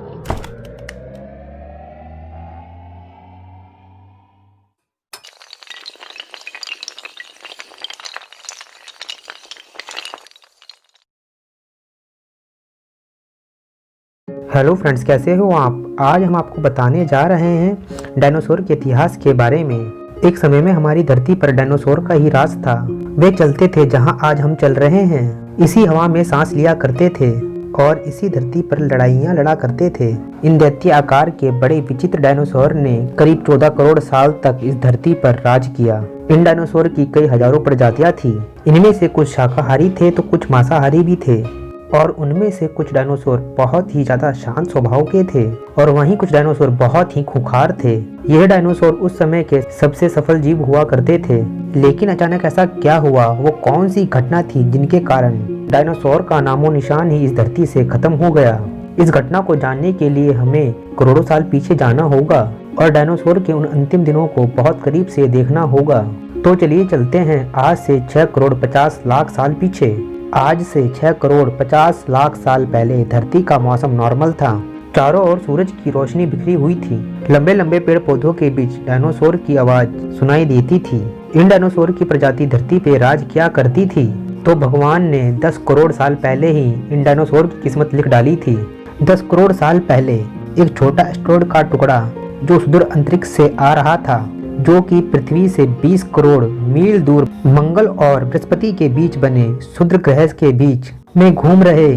Hello friends, कैसे हो आप। आज हम आपको बताने जा रहे हैं डायनासोर के इतिहास के बारे में। एक समय में हमारी धरती पर डायनासोर का ही राज था। वे चलते थे जहां आज हम चल रहे हैं। इसी हवा में सांस लिया करते थे और इसी धरती पर लड़ाइयां लड़ा करते थे। इन दैत्य आकार के बड़े विचित्र डायनासोर ने करीब 14 करोड़ साल तक इस धरती पर राज किया। इन डायनासोर की कई हजारों प्रजातियां थी। इनमें से कुछ शाकाहारी थे तो कुछ मांसाहारी भी थे और उनमें से कुछ डायनासोर बहुत ही ज्यादा शांत स्वभाव के थे और वहीं कुछ डायनासोर बहुत ही खूंखार थे। यह डायनासोर उस समय के सबसे सफल जीव हुआ करते थे। लेकिन अचानक ऐसा क्या हुआ, वो कौन सी घटना थी जिनके कारण डायनासोर का नामो निशान ही इस धरती से खत्म हो गया। इस घटना को जानने के लिए हमें करोड़ों साल पीछे जाना होगा और डायनासोर के उन अंतिम दिनों को बहुत करीब से देखना होगा। तो चलिए चलते हैं आज से 6 करोड़ 50 लाख साल पीछे। आज से 6 करोड़ 50 लाख साल पहले धरती का मौसम नॉर्मल था। चारों ओर सूरज की रोशनी बिखरी हुई थी। लंबे लंबे पेड़ पौधों के बीच डायनासोर की आवाज सुनाई देती थी। इन डायनासोर की प्रजाति धरती पे राज किया करती थी। तो भगवान ने 10 करोड़ साल पहले ही इन डायनासोर की किस्मत लिख डाली थी। 10 करोड़ साल पहले एक छोटा एस्टेरॉयड का टुकड़ा जो सुदूर अंतरिक्ष से आ रहा था, जो कि पृथ्वी से 20 करोड़ मील दूर मंगल और बृहस्पति के बीच बने क्षुद्र ग्रह के बीच में घूम रहे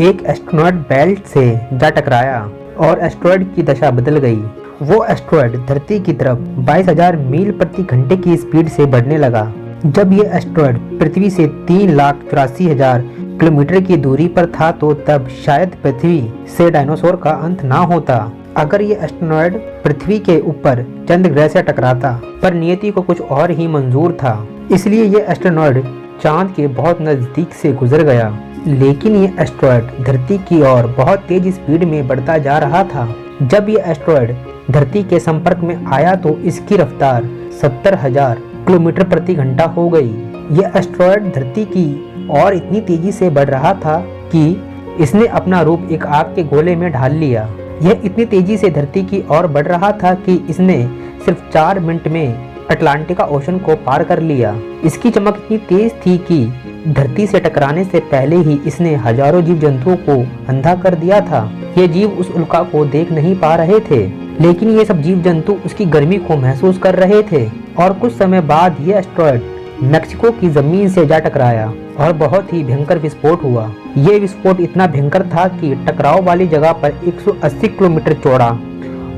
एक एस्टेरॉयड बेल्ट से जा टकराया और एस्टेरॉयड की दशा बदल गई। वो एस्टेरॉयड धरती की तरफ 22,000 मील प्रति घंटे की स्पीड से बढ़ने लगा। जब ये एस्टेरॉयड पृथ्वी से 3,84,000 किलोमीटर की दूरी पर था तो तब शायद पृथ्वी से डायनासोर का अंत ना होता अगर ये एस्टेरॉयड पृथ्वी के ऊपर चंद्र ग्रह से टकराता। पर नियति को कुछ और ही मंजूर था, इसलिए ये एस्टेरॉयड चांद के बहुत नजदीक से गुजर गया। लेकिन ये एस्टेरॉयड धरती की ओर बहुत तेज स्पीड में बढ़ता जा रहा था। जब ये एस्टेरॉयड धरती के संपर्क में आया तो इसकी रफ्तार 70,000 किलोमीटर प्रति घंटा हो गई। यह एस्टेरॉयड धरती की ओर इतनी तेजी से बढ़ रहा था कि इसने अपना रूप एक आग के गोले में ढाल लिया। यह इतनी तेजी से धरती की ओर बढ़ रहा था कि इसने सिर्फ 4 मिनट में अटलांटिका ओशन को पार कर लिया। इसकी चमक इतनी तेज थी कि धरती से टकराने से पहले ही इसने हजारों जीव जंतुओं को अंधा कर दिया था। ये जीव उस उल्का को देख नहीं पा रहे थे, लेकिन ये सब जीव जंतु उसकी गर्मी को महसूस कर रहे थे। और कुछ समय बाद ये एस्टेरॉयड मेक्सिको की जमीन से जा टकराया और बहुत ही भयंकर विस्फोट हुआ। ये विस्फोट इतना भयंकर था कि टकराव वाली जगह पर 180 किलोमीटर चौड़ा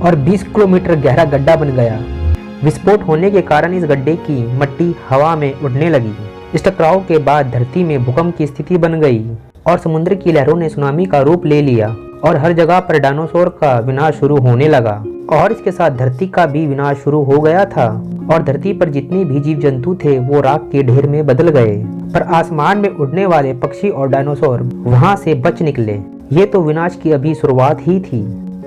और 20 किलोमीटर गहरा गड्ढा बन गया। विस्फोट होने के कारण इस गड्ढे की मिट्टी हवा में उड़ने लगी। इस टकराव के बाद धरती में भूकंप की स्थिति बन गई और समुद्र की लहरों ने सुनामी का रूप ले लिया और हर जगह पर डायनासोर का विनाश शुरू होने लगा और इसके साथ धरती का भी विनाश शुरू हो गया था और धरती पर जितने भी जीव जंतु थे वो राख के ढेर में बदल गए। पर आसमान में उड़ने वाले पक्षी और डायनासोर वहां से बच निकले। ये तो विनाश की अभी शुरुआत ही थी।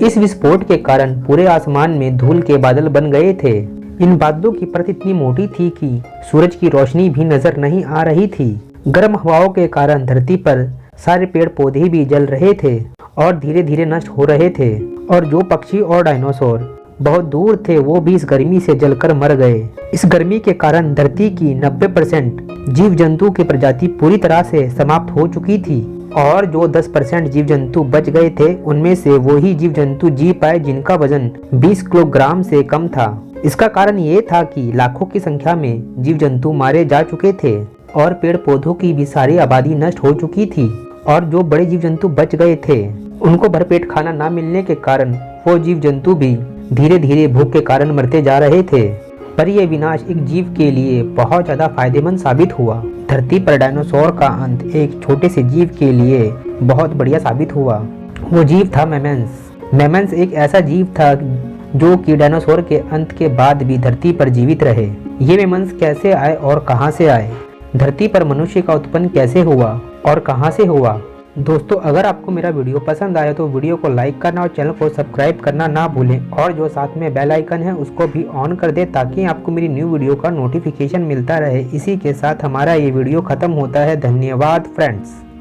इस विस्फोट के कारण पूरे आसमान में धूल के बादल बन गए थे। इन बादलों की परत इतनी मोटी थी कि सूरज की रोशनी भी नजर नहीं आ रही थी। गर्म हवाओं के कारण धरती पर सारे पेड़ पौधे भी जल रहे थे और धीरे धीरे नष्ट हो रहे थे और जो पक्षी और डायनासोर बहुत दूर थे वो भी इस गर्मी से जलकर मर गए। इस गर्मी के कारण धरती की 90% जीव जंतु की प्रजाति पूरी तरह से समाप्त हो चुकी थी और जो 10% जीव जंतु बच गए थे उनमें से वो ही जीव जंतु जी पाए जिनका वजन 20 किलोग्राम से कम था। इसका कारण ये था कि लाखों की संख्या में जीव जंतु मारे जा चुके थे और पेड़ पौधों की भी सारी आबादी नष्ट हो चुकी थी और जो बड़े जीव जंतु बच गए थे उनको भरपेट खाना ना मिलने के कारण वो जीव जंतु भी धीरे धीरे भूख के कारण मरते जा रहे थे। पर यह विनाश एक जीव के लिए बहुत ज्यादा फायदेमंद साबित हुआ। धरती पर डायनासोर का अंत एक छोटे से जीव के लिए बहुत बढ़िया साबित हुआ। वो जीव था मेमन्स। मेमन्स एक ऐसा जीव था जो कि डायनासोर के अंत के बाद भी धरती पर जीवित रहे। ये मेमन्स कैसे आए और कहां से आए, धरती पर मनुष्य का उत्पन्न कैसे हुआ और कहां से हुआ। दोस्तों, अगर आपको मेरा वीडियो पसंद आया तो वीडियो को लाइक करना और चैनल को सब्सक्राइब करना ना भूलें और जो साथ में बेल आइकन है उसको भी ऑन कर दें ताकि आपको मेरी न्यू वीडियो का नोटिफिकेशन मिलता रहे। इसी के साथ हमारा ये वीडियो खत्म होता है। धन्यवाद फ्रेंड्स।